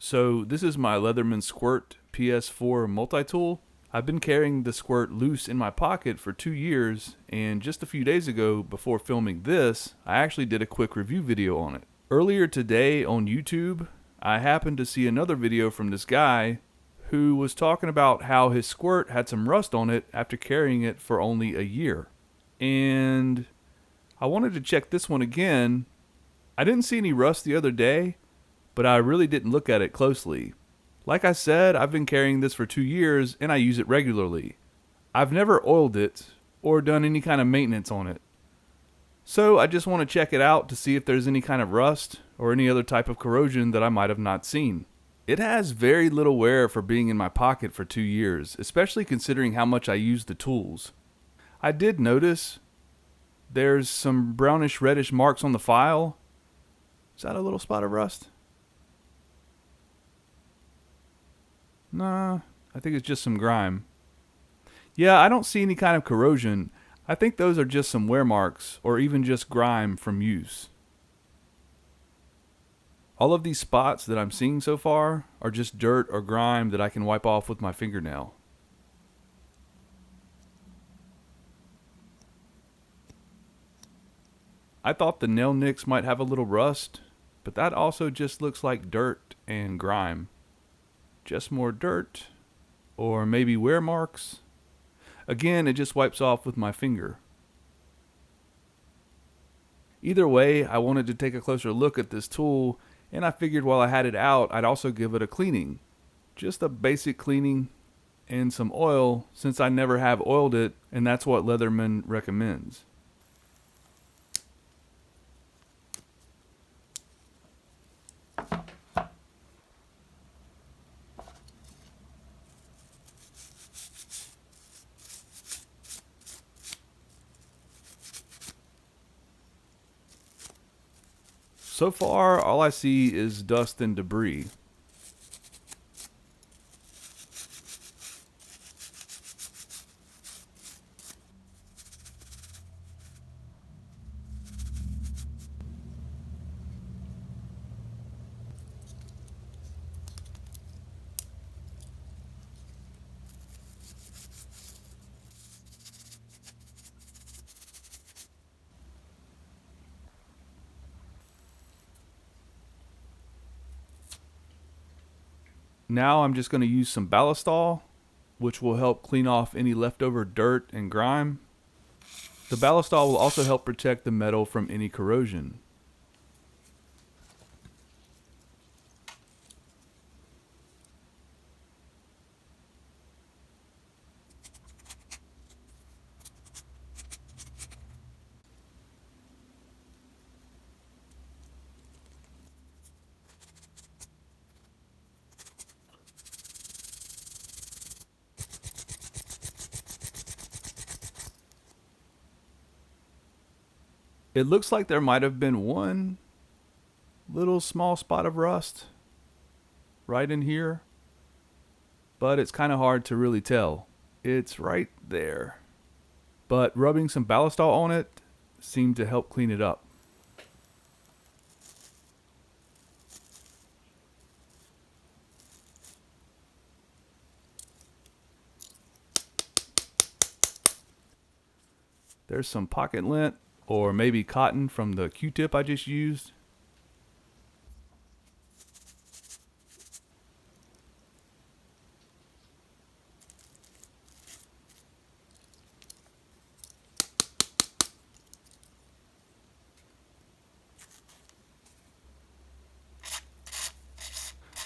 So this is my Leatherman Squirt PS4 multi-tool. I've been carrying the Squirt loose in my pocket for 2 years, and just a few days ago, before filming this, I actually did a quick review video on it. Earlier today on YouTube, I happened to see another video from this guy who was talking about how his Squirt had some rust on it after carrying it for only a year. And I wanted to check this one again. I didn't see any rust the other day, but I really didn't look at it closely. Like I said, I've been carrying this for 2 years and I use it regularly. I've never oiled it or done any kind of maintenance on it. So I just want to check it out to see if there's any kind of rust or any other type of corrosion that I might have not seen. It has very little wear for being in my pocket for 2 years, especially considering how much I use the tools. I did notice there's some brownish reddish marks on the file. Is that a little spot of rust? Nah, I think it's just some grime. Yeah, I don't see any kind of corrosion. I think those are just some wear marks or even just grime from use. All of these spots that I'm seeing so far are just dirt or grime that I can wipe off with my fingernail. I thought the nail nicks might have a little rust, but that also just looks like dirt and grime. Just more dirt, or maybe wear marks. Again, it just wipes off with my finger. Either way, I wanted to take a closer look at this tool, and I figured while I had it out, I'd also give it a cleaning. Just a basic cleaning and some oil, since I never have oiled it, and that's what Leatherman recommends. So far, all I see is dust and debris. Now I'm just going to use some ballistol, which will help clean off any leftover dirt and grime. The ballistol will also help protect the metal from any corrosion. It looks like there might have been one little small spot of rust right in here, but it's kind of hard to really tell. It's right there. But rubbing some ballistol on it seemed to help clean it up. There's some pocket lint or maybe cotton from the Q-tip I just used.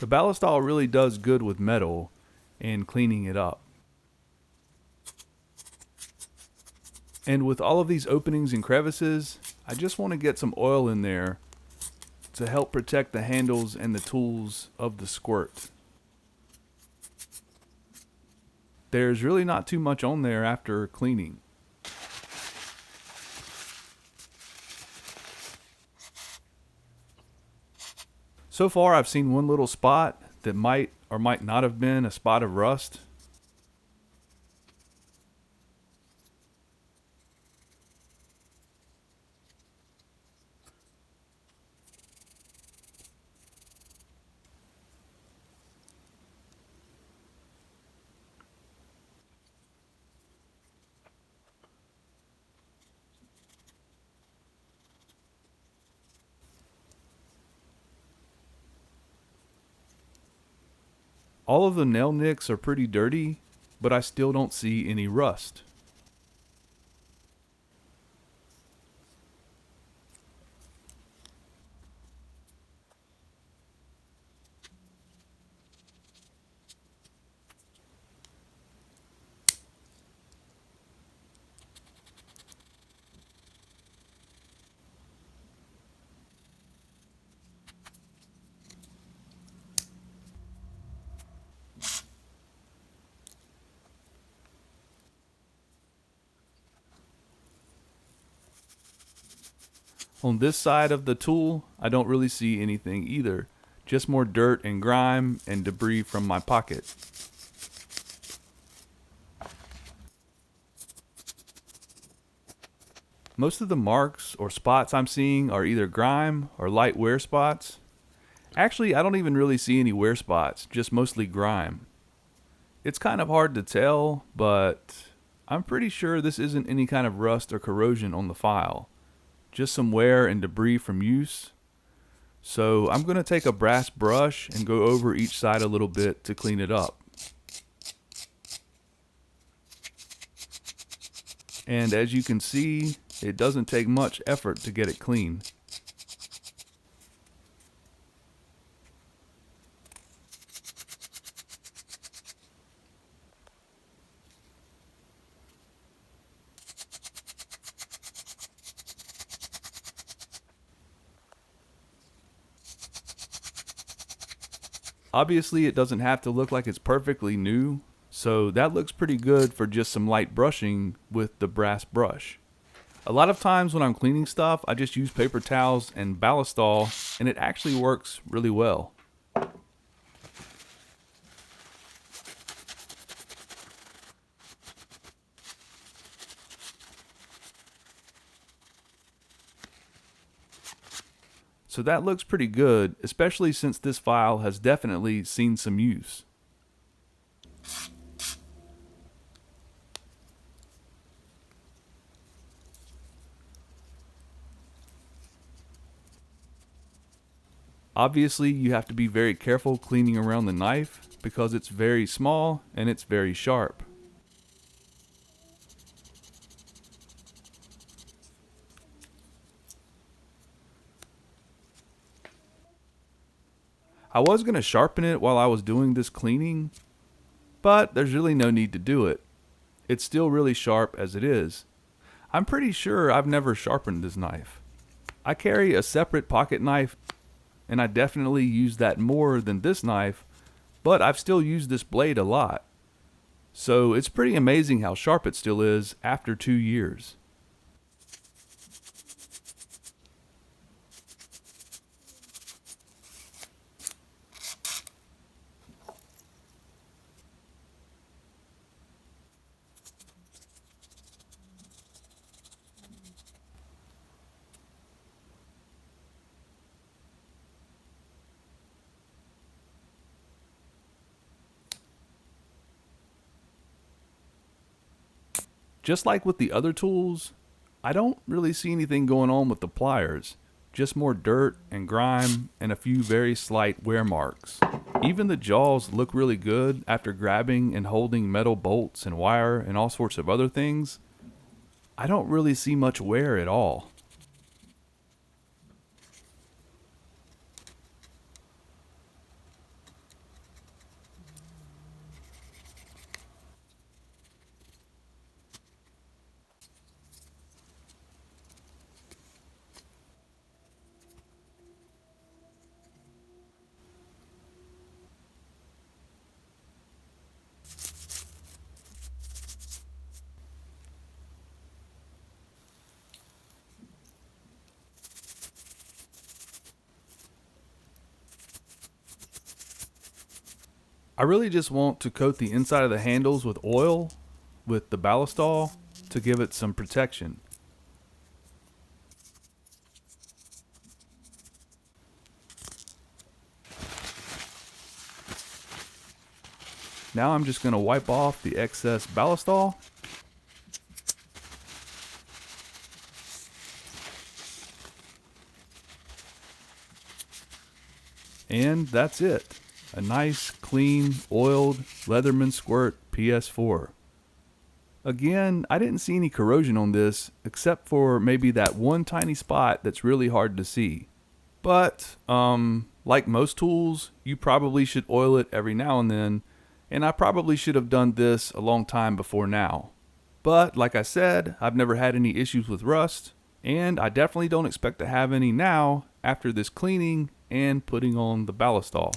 The ballistol really does good with metal and cleaning it up. And with all of these openings and crevices, I just want to get some oil in there to help protect the handles and the tools of the Squirt. There's really not too much on there after cleaning. So far I've seen one little spot that might or might not have been a spot of rust. All of the nail nicks are pretty dirty, but I still don't see any rust. On this side of the tool, I don't really see anything either, just more dirt and grime and debris from my pocket. Most of the marks or spots I'm seeing are either grime or light wear spots. Actually, I don't even really see any wear spots, just mostly grime. It's kind of hard to tell, but I'm pretty sure this isn't any kind of rust or corrosion on the file. Just some wear and debris from use. So I'm going to take a brass brush and go over each side a little bit to clean it up. And as you can see, it doesn't take much effort to get it clean. Obviously, it doesn't have to look like it's perfectly new, so that looks pretty good for just some light brushing with the brass brush. A lot of times when I'm cleaning stuff, I just use paper towels and ballistol, and it actually works really well. So that looks pretty good, especially since this file has definitely seen some use. Obviously, you have to be very careful cleaning around the knife because it's very small and it's very sharp. I was going to sharpen it while I was doing this cleaning, but there's really no need to do it. It's still really sharp as it is. I'm pretty sure I've never sharpened this knife. I carry a separate pocket knife, and I definitely use that more than this knife, but I've still used this blade a lot. So it's pretty amazing how sharp it still is after 2 years. Just like with the other tools, I don't really see anything going on with the pliers, just more dirt and grime and a few very slight wear marks. Even the jaws look really good after grabbing and holding metal bolts and wire and all sorts of other things. I don't really see much wear at all. I really just want to coat the inside of the handles with oil with the ballistol to give it some protection. Now I'm just going to wipe off the excess ballistol. And that's it. a nice, clean, oiled Leatherman Squirt PS4. Again, I didn't see any corrosion on this, except for maybe that one tiny spot that's really hard to see. But, like most tools, you probably should oil it every now and then, and I probably should have done this a long time before now. But, like I said, I've never had any issues with rust, and I definitely don't expect to have any now after this cleaning and putting on the ballistol.